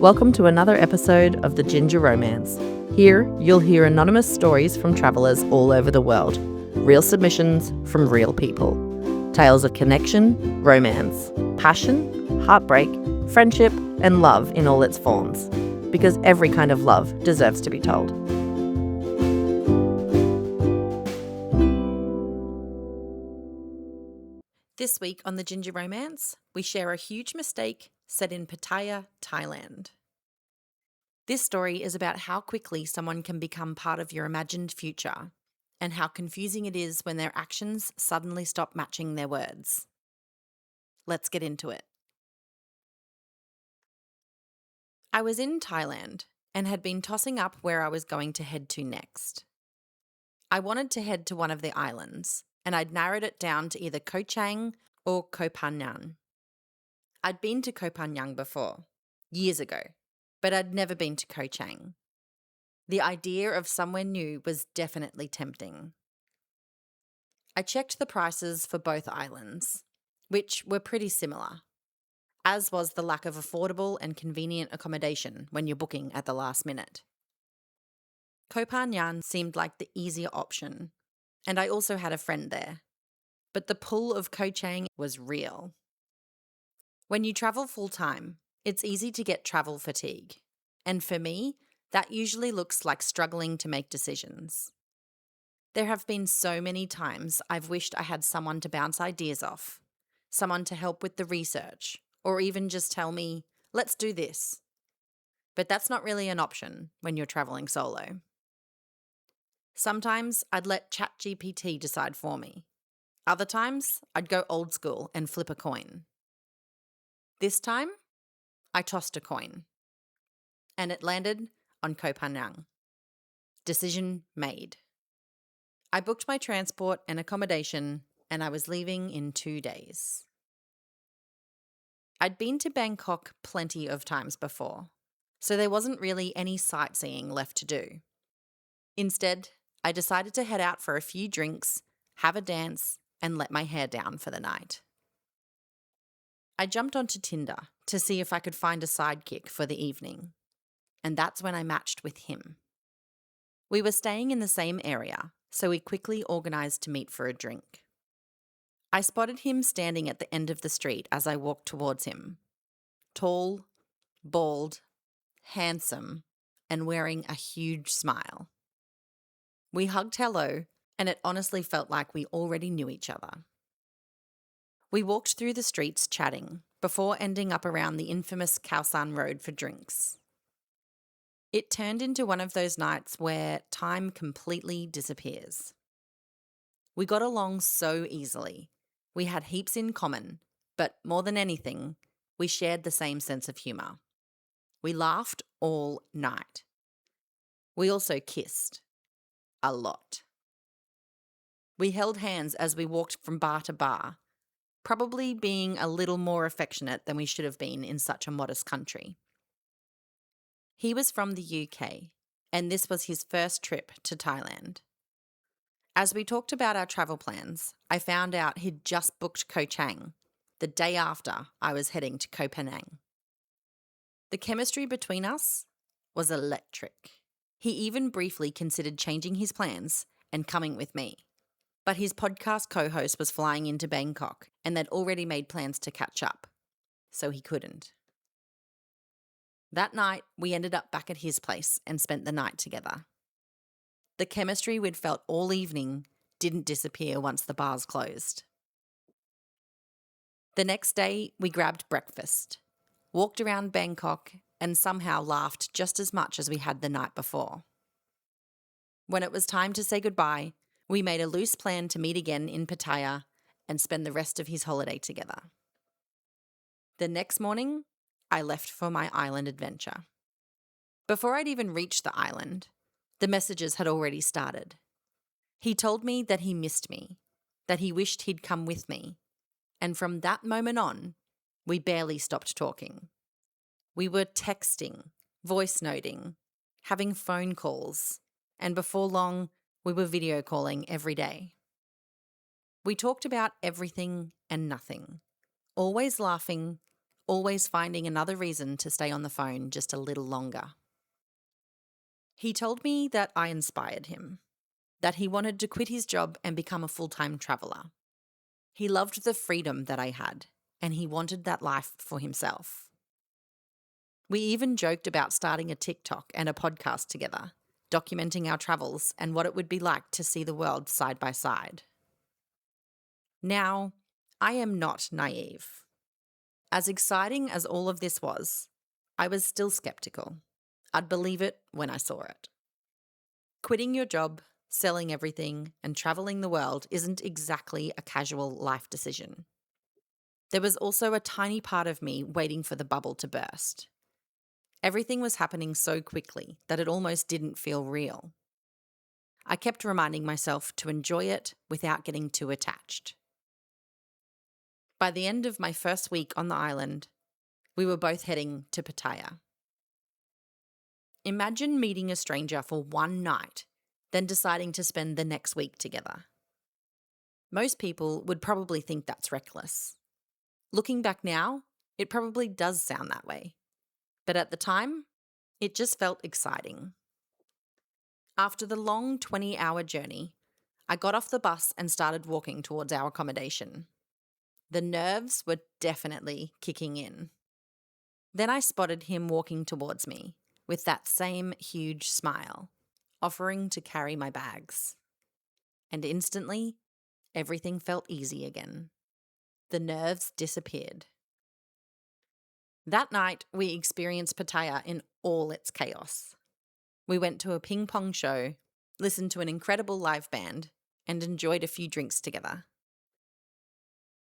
Welcome to another episode of the Ginger Romance. Here, you'll hear anonymous stories from travellers all over the world. Real submissions from real people. Tales of connection, romance, passion, heartbreak, friendship, and love in all its forms. Because every kind of love deserves to be told. This week on the Ginger Romance, we share a huge mistake set in Pattaya, Thailand. This story is about how quickly someone can become part of your imagined future and how confusing it is when their actions suddenly stop matching their words. Let's get into it. I was in Thailand and had been tossing up where I was going to head to next. I wanted to head to one of the islands, and I'd narrowed it down to either Koh Chang or Koh Phangan. I'd been to Koh Phangan before, years ago, but I'd never been to Koh Chang. The idea of somewhere new was definitely tempting. I checked the prices for both islands, which were pretty similar, as was the lack of affordable and convenient accommodation when you're booking at the last minute. Koh Phangan seemed like the easier option, and I also had a friend there. But the pull of Koh Chang was real. When you travel full-time, it's easy to get travel fatigue. And for me, that usually looks like struggling to make decisions. There have been so many times I've wished I had someone to bounce ideas off, someone to help with the research, or even just tell me, let's do this. But that's not really an option when you're traveling solo. Sometimes I'd let ChatGPT decide for me. Other times, I'd go old school and flip a coin. This time, I tossed a coin. And it landed on Koh Phangan. Decision made. I booked my transport and accommodation, and I was leaving in 2 days. I'd been to Bangkok plenty of times before, so there wasn't really any sightseeing left to do. Instead, I decided to head out for a few drinks, have a dance, and let my hair down for the night. I jumped onto Tinder to see if I could find a sidekick for the evening, and that's when I matched with him. We were staying in the same area, so we quickly organised to meet for a drink. I spotted him standing at the end of the street as I walked towards him. Tall, bald, handsome, and wearing a huge smile. We hugged hello, and it honestly felt like we already knew each other. We walked through the streets chatting before ending up around the infamous Khao Road for drinks. It turned into one of those nights where time completely disappears. We got along so easily. We had heaps in common, but more than anything, we shared the same sense of humour. We laughed all night. We also kissed. A lot. We held hands as we walked from bar to bar, probably being a little more affectionate than we should have been in such a modest country. He was from the UK, and this was his first trip to Thailand. As we talked about our travel plans, I found out he'd just booked Koh Chang, the day after I was heading to Koh Phangan. The chemistry between us was electric. He even briefly considered changing his plans and coming with me. But his podcast co-host was flying into Bangkok and they'd already made plans to catch up, so he couldn't. That night, we ended up back at his place and spent the night together. The chemistry we'd felt all evening didn't disappear once the bars closed. The next day, we grabbed breakfast, walked around Bangkok, and somehow laughed just as much as we had the night before. When it was time to say goodbye, we made a loose plan to meet again in Pattaya and spend the rest of his holiday together. The next morning, I left for my island adventure. Before I'd even reached the island, the messages had already started. He told me that he missed me, that he wished he'd come with me, and from that moment on, we barely stopped talking. We were texting, voice noting, having phone calls, and before long, we were video calling every day. We talked about everything and nothing, always laughing, always finding another reason to stay on the phone just a little longer. He told me that I inspired him, that he wanted to quit his job and become a full-time traveller. He loved the freedom that I had, and he wanted that life for himself. We even joked about starting a TikTok and a podcast together, documenting our travels and what it would be like to see the world side by side. Now, I am not naive. As exciting as all of this was, I was still skeptical. I'd believe it when I saw it. Quitting your job, selling everything, and travelling the world isn't exactly a casual life decision. There was also a tiny part of me waiting for the bubble to burst. Everything was happening so quickly that it almost didn't feel real. I kept reminding myself to enjoy it without getting too attached. By the end of my first week on the island, we were both heading to Pattaya. Imagine meeting a stranger for one night, then deciding to spend the next week together. Most people would probably think that's reckless. Looking back now, it probably does sound that way. But at the time, it just felt exciting. After the long 20-hour journey, I got off the bus and started walking towards our accommodation. The nerves were definitely kicking in. Then I spotted him walking towards me with that same huge smile, offering to carry my bags. And instantly, everything felt easy again. The nerves disappeared. That night, we experienced Pattaya in all its chaos. We went to a ping pong show, listened to an incredible live band, and enjoyed a few drinks together.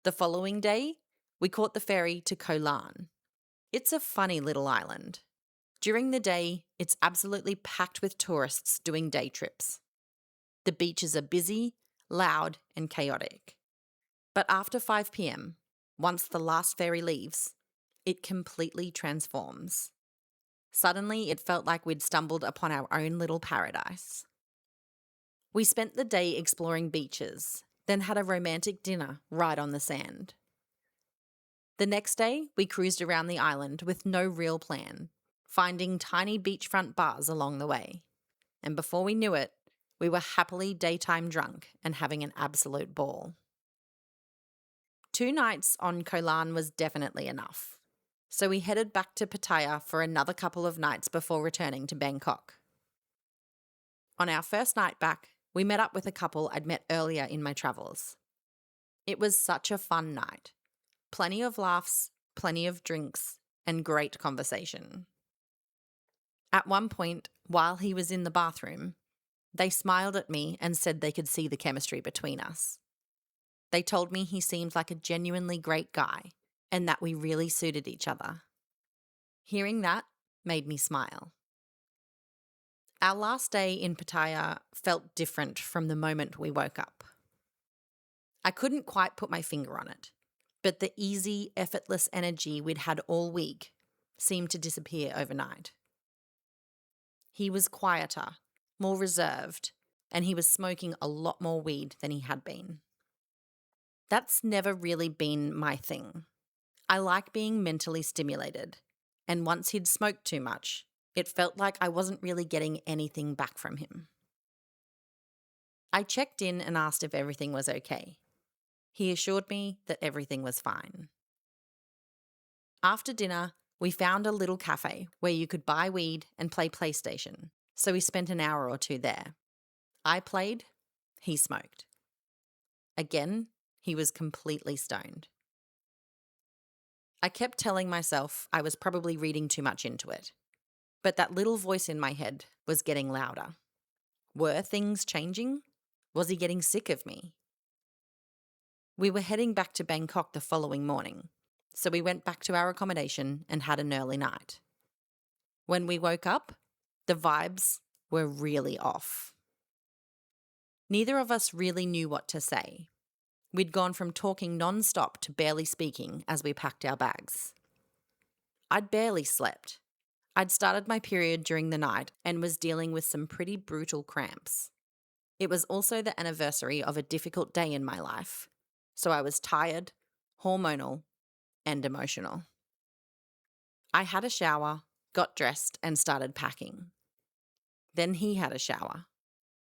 The following day, we caught the ferry to Koh Larn. It's a funny little island. During the day, it's absolutely packed with tourists doing day trips. The beaches are busy, loud, and chaotic. But after 5 p.m, once the last ferry leaves, it completely transforms. Suddenly, it felt like we'd stumbled upon our own little paradise. We spent the day exploring beaches, then had a romantic dinner right on the sand. The next day, we cruised around the island with no real plan, finding tiny beachfront bars along the way. And before we knew it, we were happily daytime drunk and having an absolute ball. 2 nights on Koh Larn was definitely enough. So we headed back to Pattaya for another couple of nights before returning to Bangkok. On our first night back, we met up with a couple I'd met earlier in my travels. It was such a fun night. Plenty of laughs, plenty of drinks, and great conversation. At one point, while he was in the bathroom, they smiled at me and said they could see the chemistry between us. They told me he seemed like a genuinely great guy and that we really suited each other. Hearing that made me smile. Our last day in Pattaya felt different from the moment we woke up. I couldn't quite put my finger on it, but the easy, effortless energy we'd had all week seemed to disappear overnight. He was quieter, more reserved, and he was smoking a lot more weed than he had been. That's never really been my thing. I like being mentally stimulated, and once he'd smoked too much, it felt like I wasn't really getting anything back from him. I checked in and asked if everything was okay. He assured me that everything was fine. After dinner, we found a little cafe where you could buy weed and play PlayStation, so we spent an hour or two there. I played, he smoked. Again, he was completely stoned. I kept telling myself I was probably reading too much into it, but that little voice in my head was getting louder. Were things changing? Was he getting sick of me? We were heading back to Bangkok the following morning, so we went back to our accommodation and had an early night. When we woke up, the vibes were really off. Neither of us really knew what to say. We'd gone from talking non-stop to barely speaking as we packed our bags. I'd barely slept. I'd started my period during the night and was dealing with some pretty brutal cramps. It was also the anniversary of a difficult day in my life, so I was tired, hormonal, and emotional. I had a shower, got dressed, and started packing. Then he had a shower,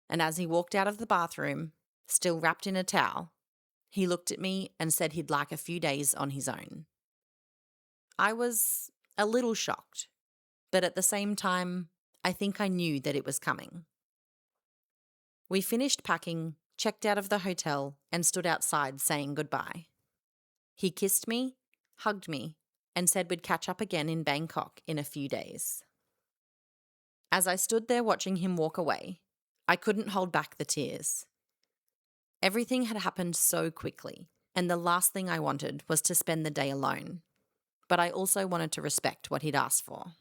and as he walked out of the bathroom, still wrapped in a towel, he looked at me and said he'd like a few days on his own. I was a little shocked, but at the same time, I think I knew that it was coming. We finished packing, checked out of the hotel, and stood outside saying goodbye. He kissed me, hugged me, and said we'd catch up again in Bangkok in a few days. As I stood there watching him walk away, I couldn't hold back the tears. Everything had happened so quickly, and the last thing I wanted was to spend the day alone, but I also wanted to respect what he'd asked for.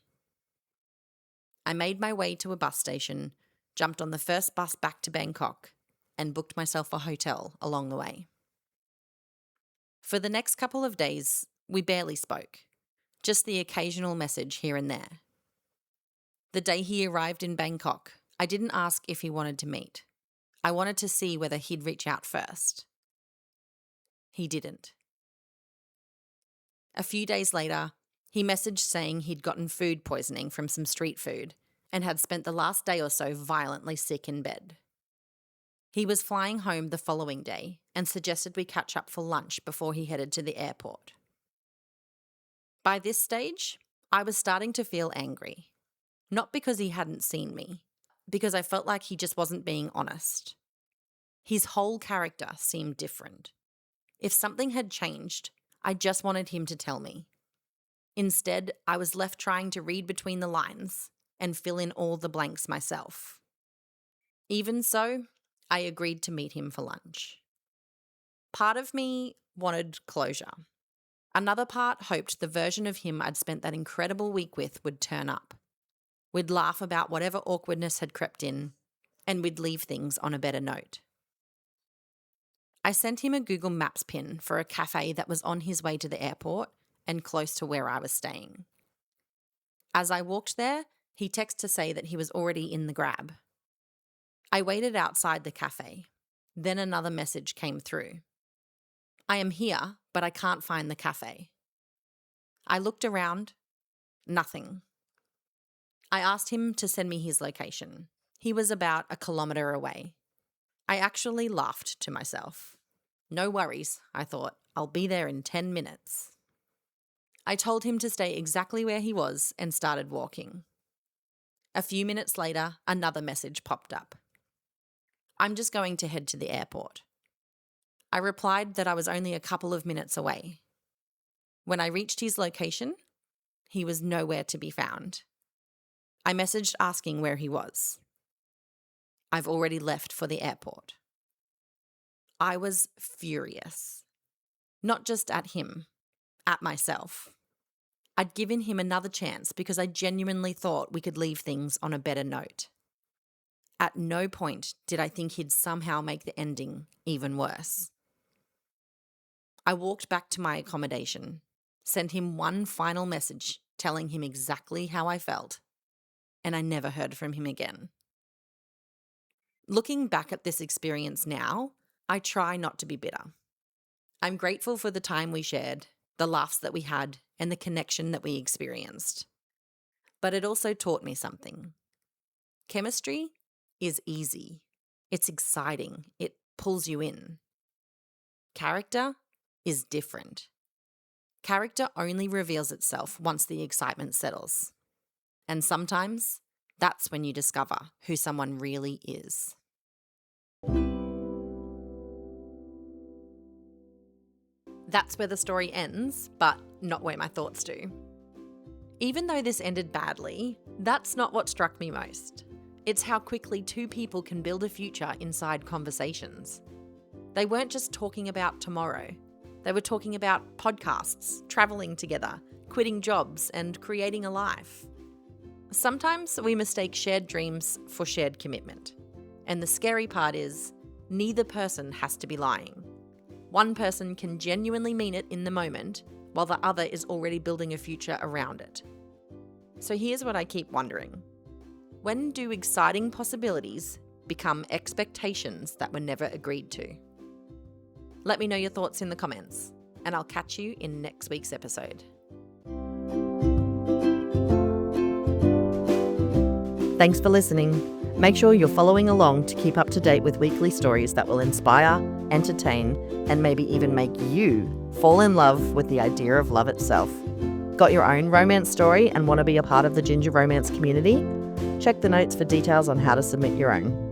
I made my way to a bus station, jumped on the first bus back to Bangkok, and booked myself a hotel along the way. For the next couple of days, we barely spoke, just the occasional message here and there. The day he arrived in Bangkok, I didn't ask if he wanted to meet. I wanted to see whether he'd reach out first. He didn't. A few days later, he messaged saying he'd gotten food poisoning from some street food and had spent the last day or so violently sick in bed. He was flying home the following day and suggested we catch up for lunch before he headed to the airport. By this stage, I was starting to feel angry. Not because he hadn't seen me, because I felt like he just wasn't being honest. His whole character seemed different. If something had changed, I just wanted him to tell me. Instead, I was left trying to read between the lines and fill in all the blanks myself. Even so, I agreed to meet him for lunch. Part of me wanted closure. Another part hoped the version of him I'd spent that incredible week with would turn up. We'd laugh about whatever awkwardness had crept in, and we'd leave things on a better note. I sent him a Google Maps pin for a cafe that was on his way to the airport and close to where I was staying. As I walked there, he texted to say that he was already in the Grab. I waited outside the cafe. Then another message came through. I am here, but I can't find the cafe. I looked around. Nothing. I asked him to send me his location. He was about 1 kilometre away. I actually laughed to myself. No worries, I thought. I'll be there in 10 minutes. I told him to stay exactly where he was and started walking. A few minutes later, another message popped up. I'm just going to head to the airport. I replied that I was only a couple of minutes away. When I reached his location, he was nowhere to be found. I messaged asking where he was. I've already left for the airport. I was furious. Not just at him, at myself. I'd given him another chance because I genuinely thought we could leave things on a better note. At no point did I think he'd somehow make the ending even worse. I walked back to my accommodation, sent him one final message telling him exactly how I felt, and I never heard from him again. Looking back at this experience now, I try not to be bitter. I'm grateful for the time we shared, the laughs that we had, and the connection that we experienced. But it also taught me something. Chemistry is easy. It's exciting. It pulls you in. Character is different. Character only reveals itself once the excitement settles. And sometimes that's when you discover who someone really is. That's where the story ends, but not where my thoughts do. Even though this ended badly, that's not what struck me most. It's how quickly two people can build a future inside conversations. They weren't just talking about tomorrow. They were talking about podcasts, traveling together, quitting jobs, and creating a life. Sometimes we mistake shared dreams for shared commitment. And the scary part is, neither person has to be lying. One person can genuinely mean it in the moment, while the other is already building a future around it. So here's what I keep wondering. When do exciting possibilities become expectations that were never agreed to? Let me know your thoughts in the comments, and I'll catch you in next week's episode. Thanks for listening. Make sure you're following along to keep up to date with weekly stories that will inspire, entertain, and maybe even make you fall in love with the idea of love itself. Got your own romance story and want to be a part of the Ginger Romance community? Check the notes for details on how to submit your own.